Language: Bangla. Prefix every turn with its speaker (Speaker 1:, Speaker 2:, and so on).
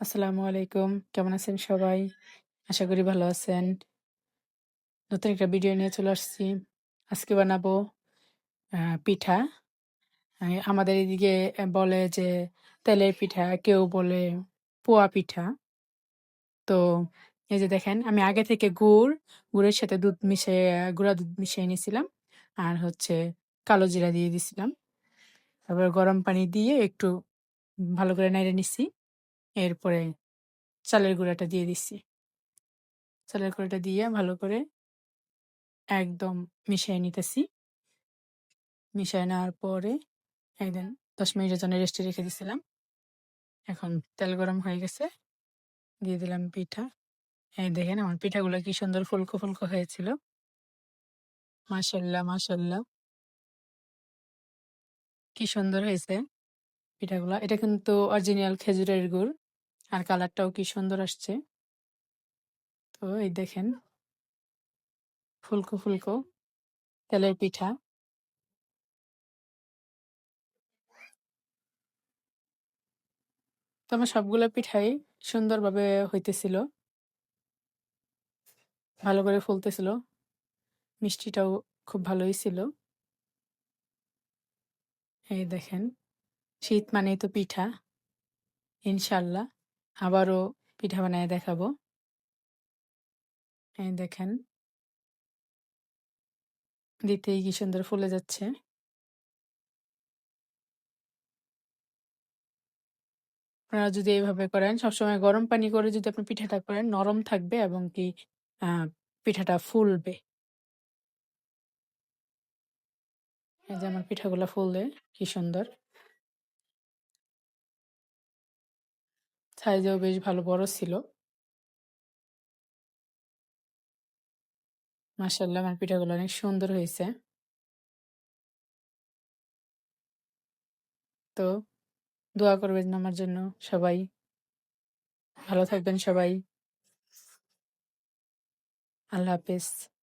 Speaker 1: আসসালামু আলাইকুম। কেমন আছেন সবাই? আশা করি ভালো আছেন। নতুন একটা ভিডিও নিয়ে চলে আসছি। আজকে বানাবো পিঠা। আমাদের এদিকে বলে যে তেলের পিঠা, কেউ বলে পোয়া পিঠা। তো এই যে দেখেন আমি আগে থেকে গুড়ের সাথে দুধ মিশিয়ে গুঁড়া দুধ মিশিয়ে নিয়েছিলাম। আর হচ্ছে কালো জিরা দিয়ে দিছিলাম। তারপর গরম পানি দিয়ে একটু ভালো করে নেড়ে নিচ্ছি। এরপরে চালের গুঁড়াটা দিয়ে দিচ্ছি। চালের গুঁড়াটা দিয়ে ভালো করে একদম মিশিয়ে নিতেছি। মিশিয়ে নেওয়ার পরে একদম ১০ মিনিটের জন্য রেস্টে রেখে দিছিলাম। এখন তেল গরম হয়ে গেছে। দিয়ে দিলাম পিঠা। এই দেখেন আমার পিঠাগুলো কি সুন্দর ফুলকো, ফুলকো হয়েছিল। মাশাআল্লাহ, মাশাআল্লাহ কি সুন্দর হয়েছে পিঠাগুলা। এটা কিন্তু অরিজিনাল খেজুরের গুড়। আর কালারটাও কি সুন্দর আসছে। তো এই দেখেন ফুলকো, ফুলকো তেলের পিঠা। তো আমার সবগুলো পিঠাই সুন্দরভাবে হইতেছিল। ভালো করে ফুলতেছিল। মিষ্টিটাও খুব ভালোই ছিল। এই দেখেন শীত মানেই তো পিঠা। ইনশাল্লাহ আবারও পিঠা বানায় দেখাবো। এই দেখেন দিতেই কি সুন্দর ফুলে যাচ্ছে। আপনারা যদি এইভাবে করেন সবসময় গরম পানি করে যদি আপনি পিঠাটা করেন নরম থাকবে এবং কি আহ পিঠাটা ফুলবে। এই যে আমার পিঠাগুলা ফুললে কি সুন্দর। সাইজেও বেশ ভালো বড় ছিল। মাশাআল্লাহ আমার পিঠাগুলো অনেক সুন্দর হয়েছে। তো দোয়া করবেন আমার জন্য সবাই। ভালো থাকবেন সবাই। আল্লাহ হাফেজ।